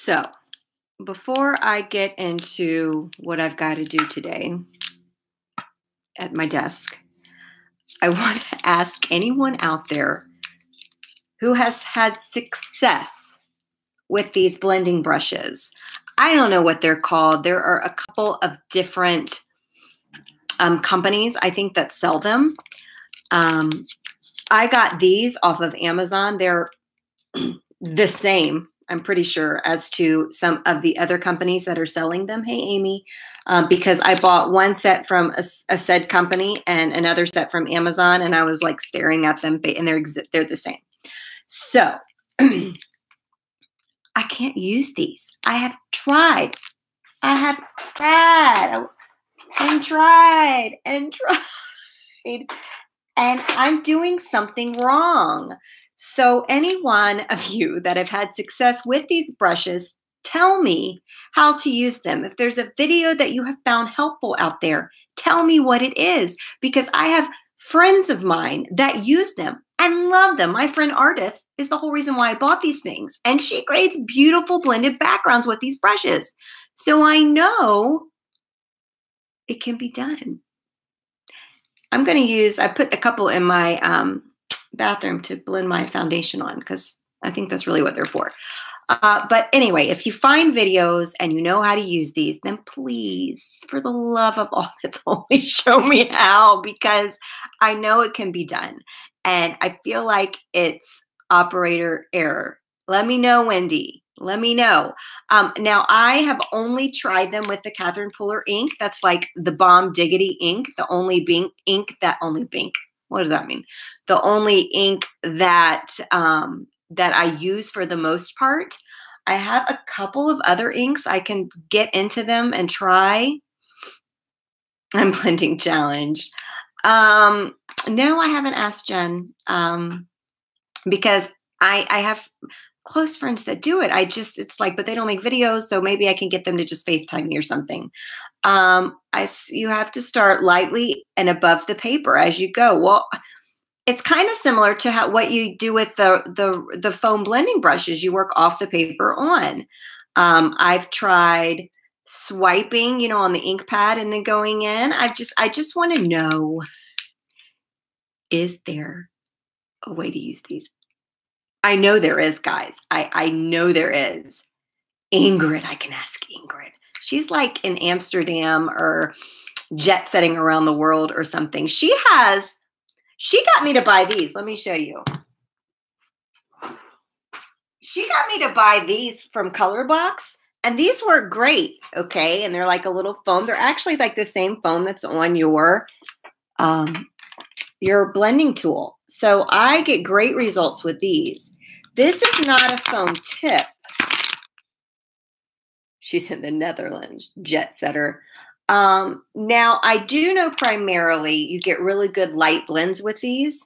So, before I get into what I've got to do today at my desk, I want to ask anyone out there who has had success with these blending brushes. I don't know what they're called. There are a couple of different companies, I think, that sell them. I got these off of Amazon. They're the same, I'm pretty sure, as to some of the other companies that are selling them. Hey, Amy, because I bought one set from a said company and another set from Amazon, and I was like staring at them, and they're the same. So I can't use these. I have tried. I have tried and tried and tried, and I'm doing something wrong. So anyone of you that have had success with these brushes, tell me how to use them. If there's a video that you have found helpful out there, tell me what it is, because I have friends of mine that use them and love them. My friend Ardith is the whole reason why I bought these things, and she creates beautiful blended backgrounds with these brushes. So I know it can be done. I'm going to use, I put a couple in my bathroom to blend my foundation on, because I think that's really what they're for. But anyway, if you find videos and you know how to use these, then please, for the love of all that's holy, show me how, because I know it can be done. And I feel like it's operator error. Let me know, Wendy. Let me know. Now, I have only tried them with the Catherine Pooler ink. That's like the Bomb Diggity ink, the only ink that only Bink. What does that mean? The only ink that that I use for the most part. I have a couple of other inks. I can get into them and try. I'm blending challenged. No, I haven't asked Jen because I have close friends that do it. It's like, but they don't make videos, so maybe I can get them to just FaceTime me or something. You have to start lightly and above the paper as you go. Well, it's kind of similar to what you do with the foam blending brushes. You work off the paper on. I've tried swiping, on the ink pad and then going in. I just want to know, is there a way to use these? I know there is, guys. I know there is. Ingrid, I can ask Ingrid. She's like in Amsterdam or jet setting around the world or something. She got me to buy these. Let me show you. She got me to buy these from Colorbox, and these were great, okay? And they're like a little foam. They're actually like the same foam that's on your blending tool. So I get great results with these. This is not a foam tip. She's in the Netherlands, jet setter. Now, I do know primarily you get really good light blends with these.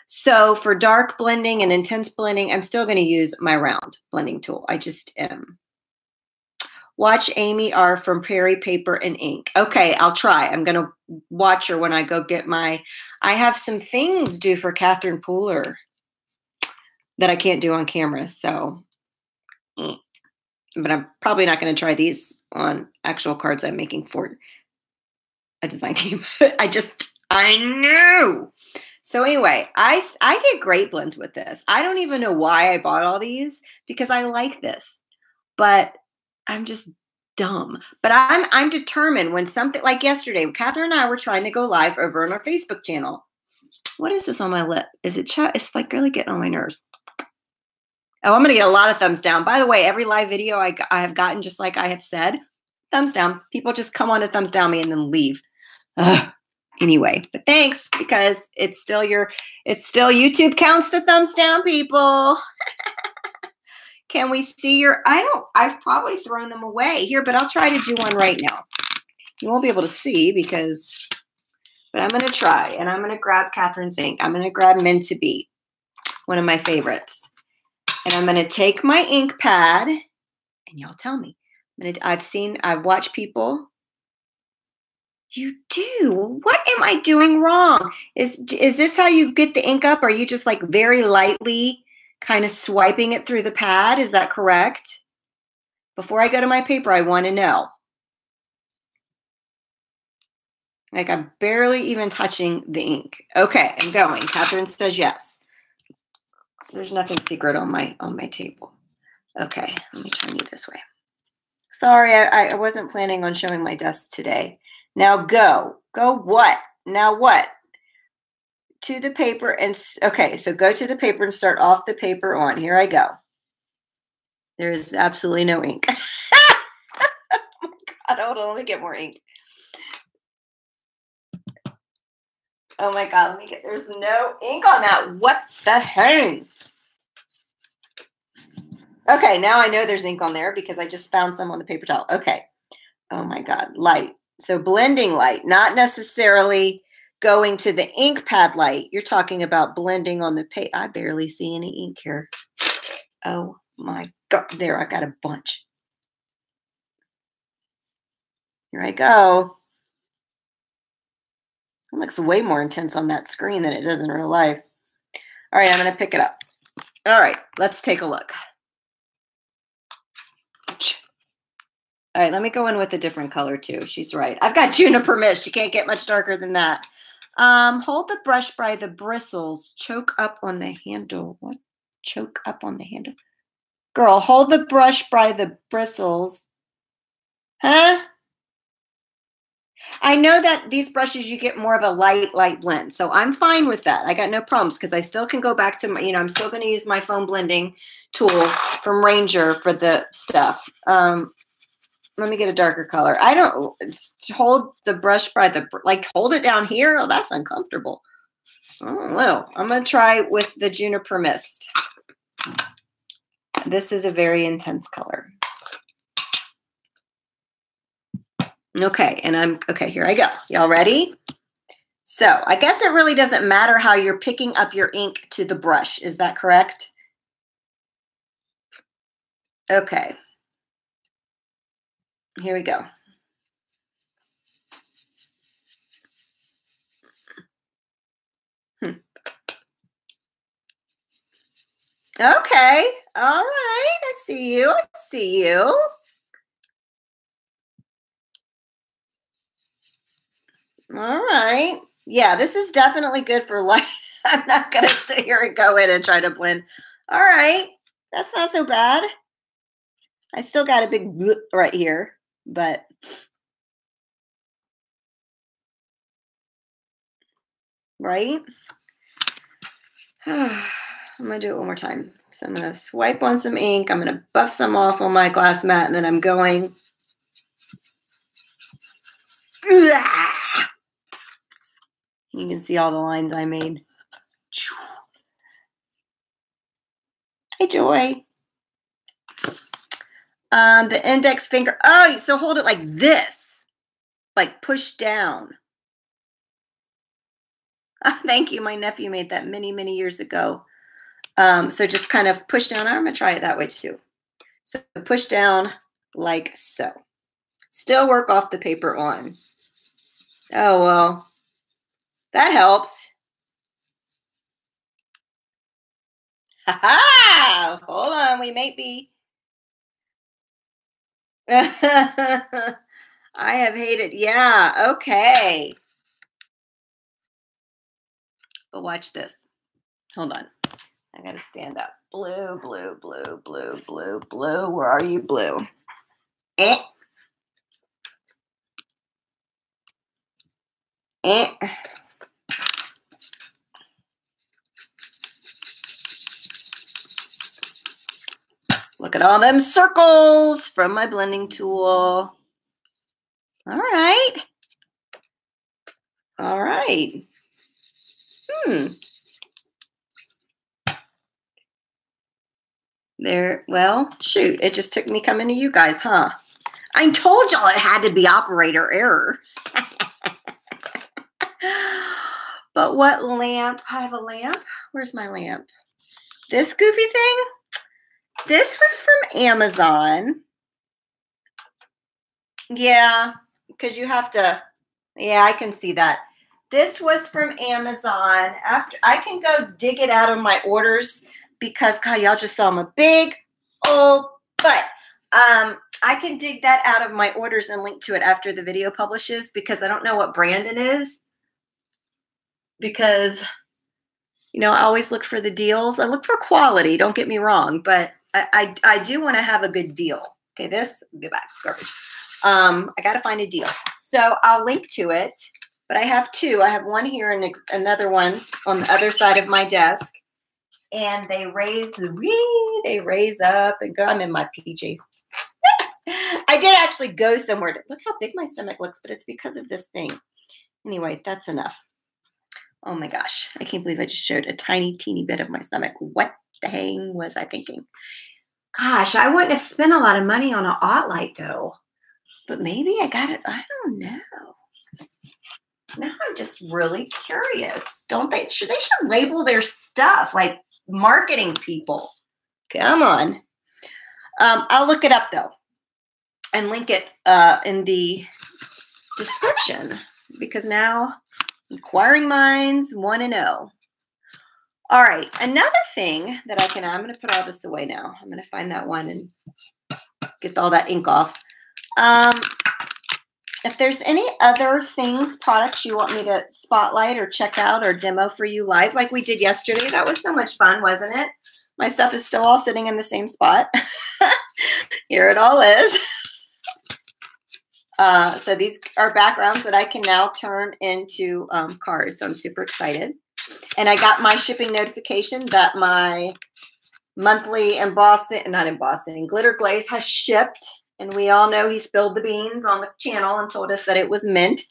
So for dark blending and intense blending, I'm still going to use my round blending tool. I just am. Watch Amy R from Prairie Paper and Ink. Okay, I'll try. I'm going to watch her when I go get I have some things due for Catherine Pooler that I can't do on camera, so. But I'm probably not going to try these on actual cards I'm making for a design team. I knew. So anyway, I get great blends with this. I don't even know why I bought all these, because I like this, but I'm just dumb. But I'm determined when something like yesterday, Catherine and I were trying to go live over on our Facebook channel. What is this on my lip? Is it it's like really getting on my nerves. Oh, I'm going to get a lot of thumbs down. By the way, every live video I have gotten, just like I have said, thumbs down. People just come on to thumbs down me and then leave. Anyway, but thanks, because it's still YouTube counts the thumbs down, people. Can we see I've probably thrown them away here, but I'll try to do one right now. You won't be able to see but I'm going to try, and I'm going to grab Catherine's ink. I'm going to grab Meant to Be, one of my favorites. And I'm going to take my ink pad, and y'all tell me. I've watched people. You do. What am I doing wrong? Is this how you get the ink up? Are you just like very lightly kind of swiping it through the pad? Is that correct? Before I go to my paper, I want to know. Like I'm barely even touching the ink. Okay, I'm going. Catherine says yes. There's nothing secret on my table. Okay, let me turn you this way. Sorry, I wasn't planning on showing my desk today. Now go. Go what? Now what? To the paper and, okay, so go to the paper and start off the paper on. Here I go. There is absolutely no ink. Oh my God, hold on, let me get more ink. Oh my God, let me get, there's no ink on that. What the heck? Okay, now I know there's ink on there because I just found some on the paper towel. Okay. Oh my God, light. So blending light, not necessarily going to the ink pad light. You're talking about blending on the paper. I barely see any ink here. Oh my God, there, I got a bunch. Here I go. It looks way more intense on that screen than it does in real life. All right, I'm going to pick it up. All right, let's take a look. All right, let me go in with a different color too. She's right. I've got Juniper Mist. You can't get much darker than that. Hold the brush by the bristles. Choke up on the handle. What? Choke up on the handle? Girl, hold the brush by the bristles. Huh? I know that these brushes, you get more of a light blend. So I'm fine with that. I got no problems because I still can go back to my, I'm still going to use my foam blending tool from Ranger for the stuff. Let me get a darker color. I don't hold the brush by the, like hold it down here. Oh, that's uncomfortable. I don't know. I'm going to try with the Juniper Mist. This is a very intense color. Okay, and okay, here I go. Y'all ready? So I guess it really doesn't matter how you're picking up your ink to the brush. Is that correct? Okay. Here we go. Okay. All right. I see you. I see you. All right. Yeah, this is definitely good for light. I'm not going to sit here and go in and try to blend. All right. That's not so bad. I still got a big bloop right here, but right? I'm going to do it one more time. So I'm going to swipe on some ink. I'm going to buff some off on my glass mat, and then I'm going. You can see all the lines I made. Hey, Joy. The index finger. Oh, so hold it like this. Like push down. Oh, thank you. My nephew made that many, many years ago. So just kind of push down. I'm going to try it that way too. So push down like so. Still work off the paper on. Oh, well, that helps. Ha-ha! Hold on. We may be. I have hated. Yeah. Okay. But watch this. Hold on. I got to stand up. Blue, blue, blue, blue, blue, blue. Where are you, blue? Eh. Eh. Look at all them circles from my blending tool. All right. All right. There, well, shoot, it just took me coming to you guys, huh? I told y'all it had to be operator error. But what lamp? I have a lamp. Where's my lamp? This goofy thing? This was from Amazon. Yeah, because you have to, yeah, I can see that. This was from Amazon. After I can go dig it out of my orders because, God, y'all just saw my big old butt. I can dig that out of my orders and link to it after the video publishes, because I don't know what brand it is. Because, you know, I always look for the deals. I look for quality, don't get me wrong, but I do want to have a good deal. Okay, this, go back, garbage. I got to find a deal. So I'll link to it, but I have two. I have one here and another one on the other side of my desk. And they raise up and go. I'm in my PJs. I did actually go somewhere. Look how big my stomach looks, but it's because of this thing. Anyway, that's enough. Oh my gosh. I can't believe I just showed a tiny, teeny bit of my stomach. What the hang was I thinking? Gosh, I wouldn't have spent a lot of money on an OttLite though. But maybe I got it. I don't know. Now I'm just really curious. Don't they? They should label their stuff like marketing people. Come on. I'll look it up though and link it in the description, because now inquiring minds want to know. All right. Another thing that I'm going to put all this away now. I'm going to find that one and get all that ink off. If there's any other things, products you want me to spotlight or check out or demo for you live, like we did yesterday, that was so much fun, wasn't it? My stuff is still all sitting in the same spot. Here it all is. So these are backgrounds that I can now turn into cards. So I'm super excited. And I got my shipping notification that my monthly glitter glaze has shipped. And we all know he spilled the beans on the channel and told us that it was mint.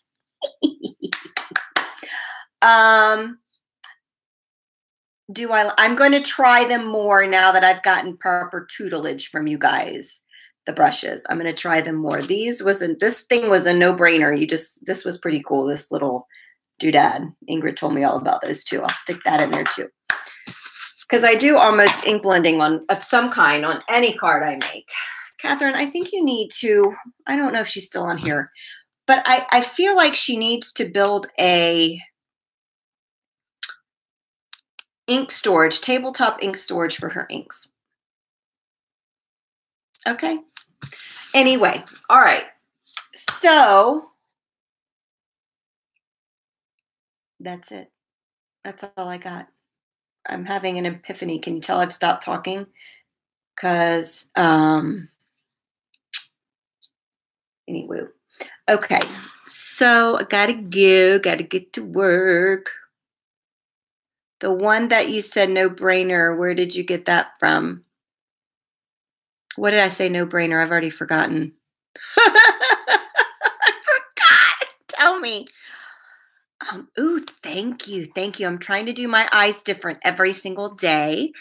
I'm going to try them more now that I've gotten proper tutelage from you guys. The brushes, I'm going to try them more. This thing was a no-brainer. This was pretty cool. This little doodad. Ingrid told me all about those too. I'll stick that in there too. Because I do almost ink blending of some kind on any card I make. Catherine, I think you need to, I don't know if she's still on here, but I feel like she needs to build a ink storage, tabletop ink storage for her inks. Okay. Anyway, all right. So that's it. That's all I got. I'm having an epiphany. Can you tell I've stopped talking? Because, anyway. Okay. So I gotta go. Gotta get to work. The one that you said no-brainer, where did you get that from? What did I say no-brainer? I've already forgotten. I forgot. Tell me. Ooh, thank you. Thank you. I'm trying to do my eyes different every single day.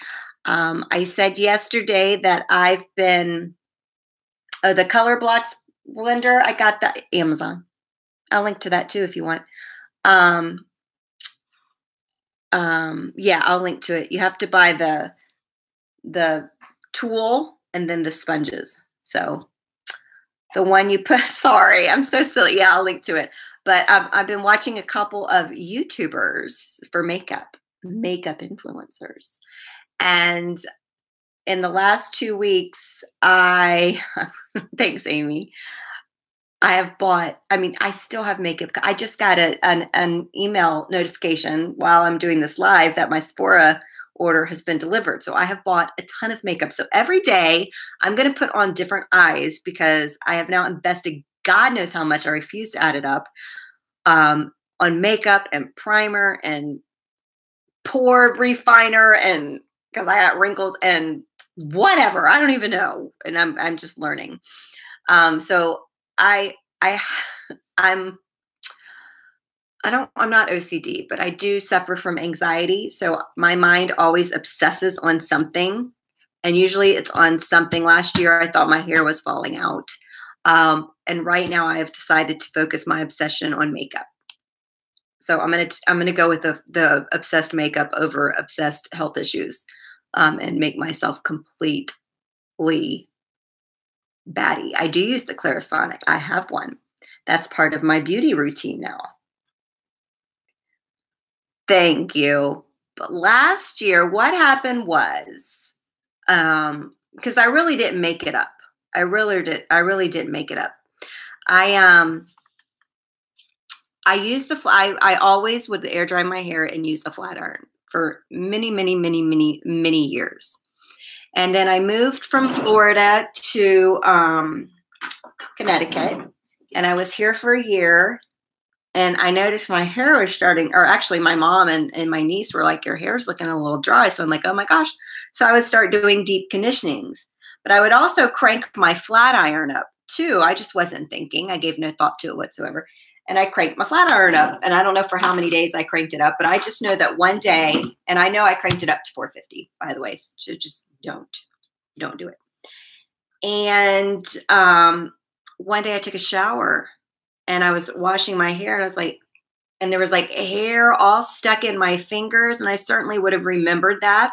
I said yesterday that I've been, the Color Blocks blender, I got that Amazon. I'll link to that too if you want. Yeah, I'll link to it. You have to buy the tool and then the sponges. So the one you put, sorry, I'm so silly. Yeah, I'll link to it. But I've been watching a couple of YouTubers for makeup influencers. And in the last 2 weeks, thanks, Amy. I have bought, I still have makeup. I just got an email notification while I'm doing this live that my Sephora order has been delivered. So I have bought a ton of makeup. So every day I'm going to put on different eyes because I have now invested God knows how much. I refuse to add it up on makeup and primer and pore refiner, and because I got wrinkles and whatever. I don't even know. And I'm just learning. So I'm not OCD, but I do suffer from anxiety. So my mind always obsesses on something. And usually it's on something. Last year, I thought my hair was falling out. And right now I have decided to focus my obsession on makeup. So I'm going to go with the obsessed makeup over obsessed health issues, and make myself completely batty. I do use the Clarisonic. I have one. That's part of my beauty routine now. Thank you. But last year, what happened was, because I really didn't make it up. I really did make it up. I I use I always would air dry my hair and use a flat iron for many, many, many, many, many years. And then I moved from Florida to Connecticut, and I was here for a year. And I noticed my hair was starting, or actually my mom and my niece were like, your hair's looking a little dry. So I'm like, oh my gosh. So I would start doing deep conditionings. But I would also crank my flat iron up too. I just wasn't thinking. I gave no thought to it whatsoever. And I cranked my flat iron up. And I don't know for how many days I cranked it up, but I just know that one day, and I know I cranked it up to 450, by the way. So just don't do it. And one day I took a shower and I was washing my hair, and I was like, and there was like hair all stuck in my fingers. And I certainly would have remembered that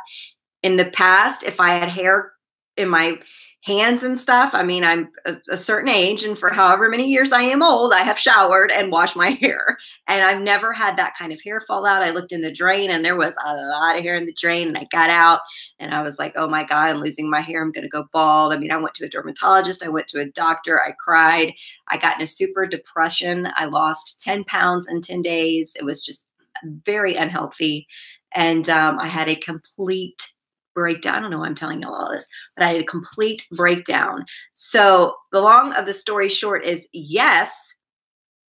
in the past if I had hair in my hands and stuff. I mean, I'm a certain age, and for however many years I am old, I have showered and washed my hair. And I've never had that kind of hair fall out. I looked in the drain and there was a lot of hair in the drain, and I got out and I was like, oh my God, I'm losing my hair. I'm going to go bald. I mean, I went to a dermatologist. I went to a doctor. I cried. I got in a super depression. I lost 10 pounds in 10 days. It was just very unhealthy. And I had a complete breakdown. I don't know why I'm telling you all this, but I had a complete breakdown. So the long of the story short is, yes,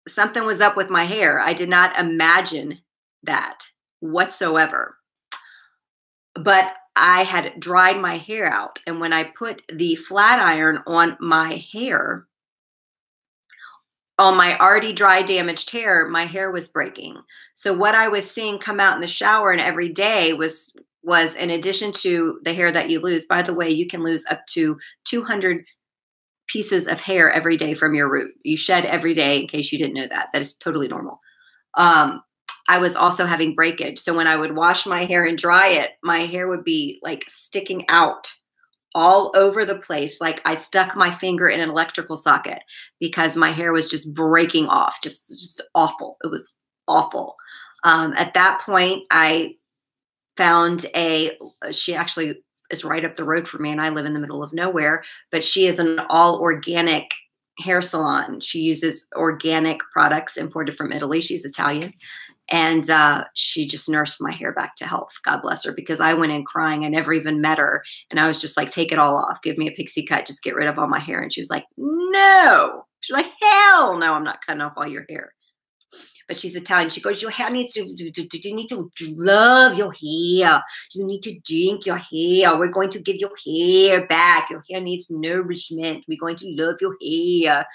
something was up with my hair. I did not imagine that whatsoever. But I had dried my hair out. And when I put the flat iron on my hair, on my already dry, damaged hair, my hair was breaking. So what I was seeing come out in the shower and every day was in addition to the hair that you lose. By the way, you can lose up to 200 pieces of hair every day from your root. You shed every day, in case you didn't know that. That is totally normal. I was also having breakage. So when I would wash my hair and dry it, my hair would be like sticking out all over the place. Like I stuck my finger in an electrical socket because my hair was just breaking off. Just awful. It was awful. At that point, I found she actually is right up the road from me, and I live in the middle of nowhere, but she is an all organic hair salon. She uses organic products imported from Italy. She's Italian. And she just nursed my hair back to health. God bless her, because I went in crying. I never even met her. And I was just like, take it all off. Give me a pixie cut. Just get rid of all my hair. And she was like, no. She's like, hell no, I'm not cutting off all your hair. But she's Italian. She goes, your hair needs to, you need to love your hair. You need to drink your hair. We're going to give your hair back. Your hair needs nourishment. We're going to love your hair.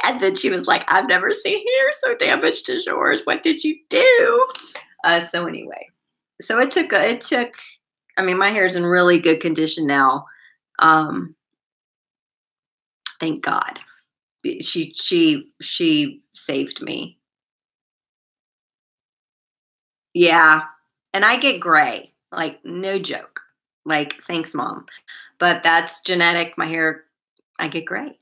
And then she was like, I've never seen hair so damaged as yours. What did you do? So anyway, so it took, I mean, my hair is in really good condition now. Thank God. She saved me. Yeah. And I get gray, like no joke. Like, thanks, Mom. But that's genetic. My hair, I get gray.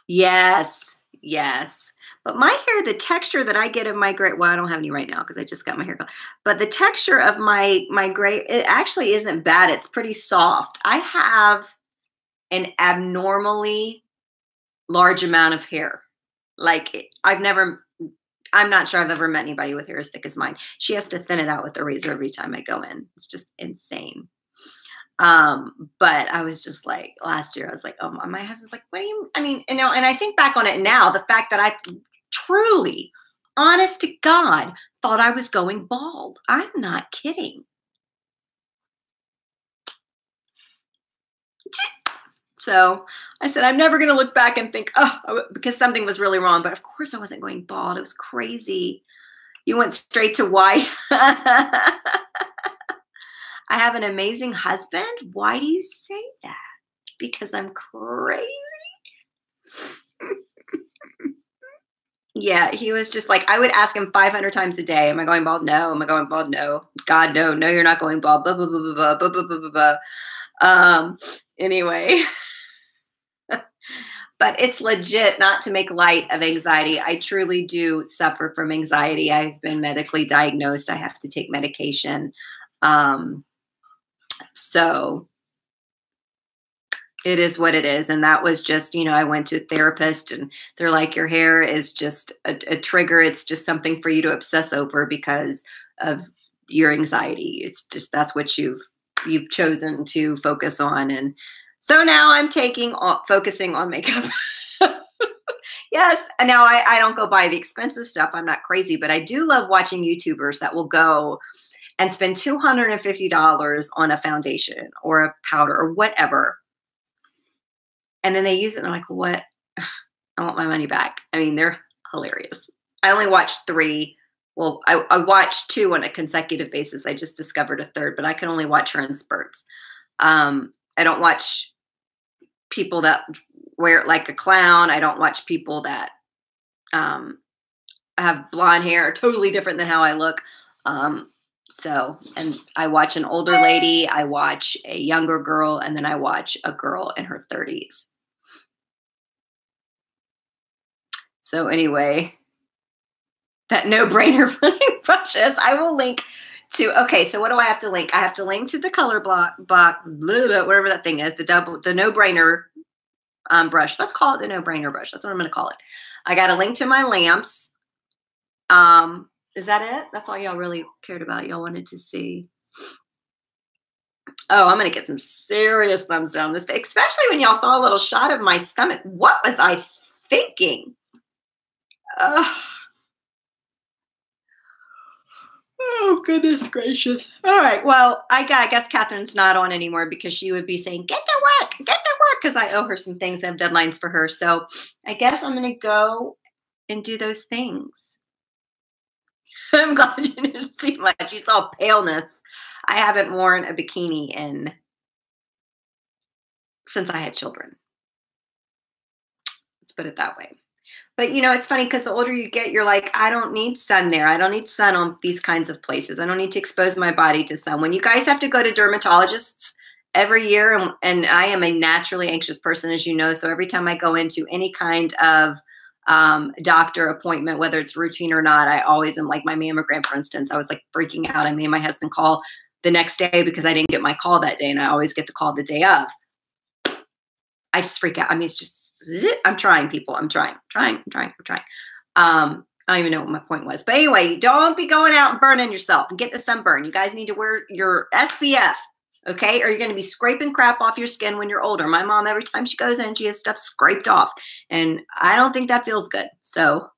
Yes. Yes. But my hair, the texture that I get of my gray, well, I don't have any right now because I just got my hair cut. But the texture of my gray, it actually isn't bad. It's pretty soft. I have an abnormally large amount of hair. Like I'm not sure I've ever met anybody with hair as thick as mine. She has to thin it out with a razor every time I go in. It's just insane. But I was just like, last year, I was like, oh, my husband's like, what do you, I mean, and I think back on it now, the fact that I truly, honest to God, thought I was going bald. I'm not kidding. So I said, I'm never going to look back and think, oh, because something was really wrong. But of course I wasn't going bald. It was crazy. You went straight to white. I have an amazing husband. Why do you say that? Because I'm crazy? Yeah, he was just like, I would ask him 500 times a day, am I going bald? No. Am I going bald? No. God, no. No, you're not going bald. Blah, blah, blah, blah, blah, blah, blah, blah, blah. Anyway. But it's legit, not to make light of anxiety. I truly do suffer from anxiety. I've been medically diagnosed. I have to take medication. So it is what it is. And that was just, I went to a therapist and they're like, your hair is just a trigger. It's just something for you to obsess over because of your anxiety. It's just, that's what you've chosen to focus on. And so now I'm focusing on makeup. Yes. Now I don't go buy the expensive stuff. I'm not crazy, but I do love watching YouTubers that will go and spend $250 on a foundation or a powder or whatever. And then they use it and they're like, what? I want my money back. I mean, they're hilarious. I only watched 3. Well, I watched 2 on a consecutive basis. I just discovered a 3rd, but I can only watch her in spurts. I don't watch people that wear it like a clown. I don't watch people that have blonde hair, totally different than how I look. And I watch an older lady, I watch a younger girl, and then I watch a girl in her 30s. So anyway, that no-brainer brushes, I will link to, okay, so what do I have to link? I have to link to the color block, whatever that thing is, the no-brainer brush. Let's call it the no-brainer brush. That's what I'm going to call it. I got a link to my lamps. Is that it? That's all y'all really cared about. Y'all wanted to see. Oh, I'm going to get some serious thumbs down this, especially when y'all saw a little shot of my stomach. What was I thinking? Oh, goodness gracious. All right. Well, I guess Catherine's not on anymore because she would be saying, get to work, because I owe her some things. I have deadlines for her. So I guess I'm going to go and do those things. I'm glad you didn't see much. You saw paleness. I haven't worn a bikini since I had children. Let's put it that way. But, it's funny because the older you get, you're like, I don't need sun there. I don't need sun on these kinds of places. I don't need to expose my body to sun. When you guys have to go to dermatologists every year, and I am a naturally anxious person, as you know, so every time I go into any kind of doctor appointment, whether it's routine or not, I always am, like my mammogram, for instance, I was like freaking out. I made my husband call the next day because I didn't get my call that day, and I always get the call the day of. I just freak out. I mean, it's just, I'm trying, people. I'm trying. I don't even know what my point was. But anyway, don't be going out and burning yourself and getting a sunburn. You guys need to wear your SPF, okay? Or you're going to be scraping crap off your skin when you're older. My mom, every time she goes in, she has stuff scraped off. And I don't think that feels good. So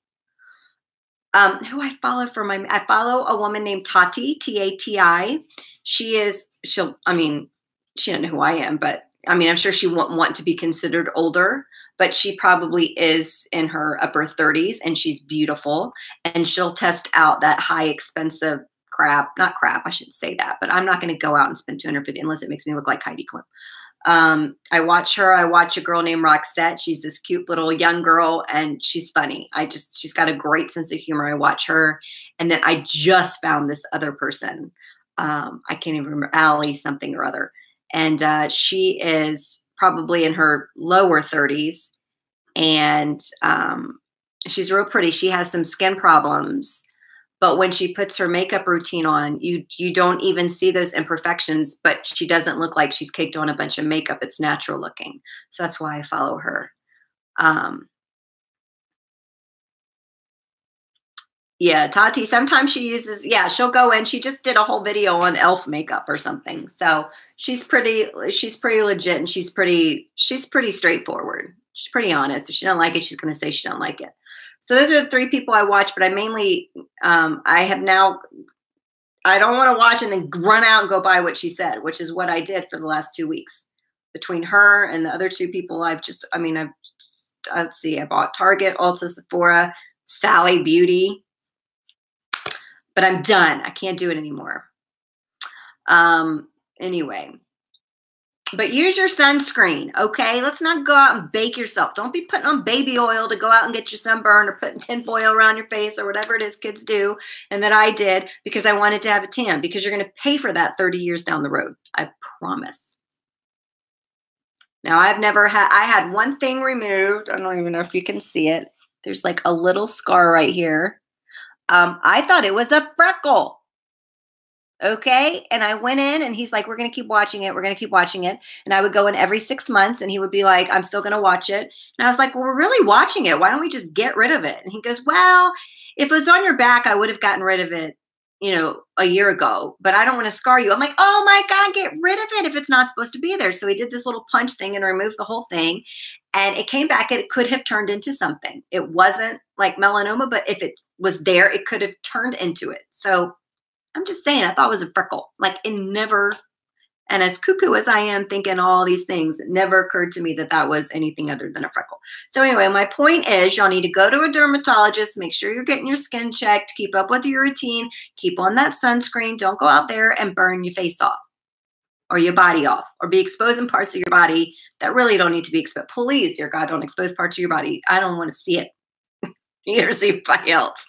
who I follow I follow a woman named Tati, T-A-T-I. She doesn't know who I am, but I'm sure she won't want to be considered older, but she probably is in her upper 30s and she's beautiful, and she'll test out that high expensive crap. Not crap, I shouldn't say that, but I'm not going to go out and spend $250 unless it makes me look like Heidi Klum. I watch her. I watch a girl named Roxette. She's this cute little young girl and she's funny. She's got a great sense of humor. I watch her. And then I just found this other person. I can't even remember, Allie something or other. And she is probably in her lower 30s, and she's real pretty. She has some skin problems, but when she puts her makeup routine on, you don't even see those imperfections, but she doesn't look like she's caked on a bunch of makeup. It's natural looking. So that's why I follow her. Yeah, Tati, sometimes she uses, she'll go in. She just did a whole video on e.l.f. makeup or something. So she's pretty legit, and she's pretty straightforward. She's pretty honest. If she don't like it, she's going to say she don't like it. So those are the 3 people I watch, but I mainly, I don't want to watch and then run out and go buy what she said, which is what I did for the last 2 weeks. Between her and the other 2 people, let's see, I bought Target, Ulta, Sephora, Sally Beauty. But I'm done. I can't do it anymore. Anyway, but use your sunscreen, okay? Let's not go out and bake yourself. Don't be putting on baby oil to go out and get your sunburn, or putting tinfoil around your face, or whatever it is kids do, and that I did because I wanted to have a tan, because you're going to pay for that 30 years down the road. I promise. Now, I had one thing removed. I don't even know if you can see it. There's like a little scar right here. I thought it was a freckle. Okay. And I went in and he's like, we're going to keep watching it. We're going to keep watching it. And I would go in every 6 months and he would be like, I'm still going to watch it. And I was like, well, we're really watching it. Why don't we just get rid of it? And he goes, well, if it was on your back, I would have gotten rid of it, a year ago, but I don't want to scar you. I'm like, oh my God, get rid of it if it's not supposed to be there. So he did this little punch thing and removed the whole thing. And it came back and it could have turned into something. It wasn't like melanoma, but if it was there, it could have turned into it. So I'm just saying, I thought it was a freckle. Like it never, and as cuckoo as I am thinking all these things, it never occurred to me that that was anything other than a freckle. So anyway, my point is y'all need to go to a dermatologist, make sure you're getting your skin checked, keep up with your routine, keep on that sunscreen. Don't go out there and burn your face off or your body off or be exposing parts of your body that really don't need to be exposed. Please, dear God, don't expose parts of your body. I don't want to see it. Neither see anybody else.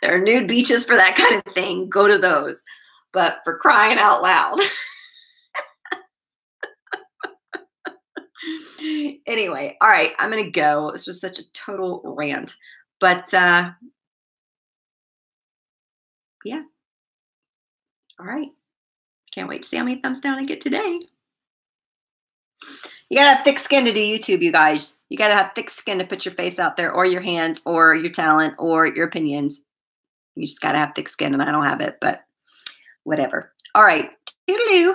There are nude beaches for that kind of thing. Go to those. But for crying out loud. Anyway, all right, I'm going to go. This was such a total rant. But yeah. All right. Can't wait to see how many thumbs down I get today. You got to have thick skin to do YouTube, you guys. You got to have thick skin to put your face out there or your hands or your talent or your opinions. You just got to have thick skin, and I don't have it, but whatever. All right. Toodaloo.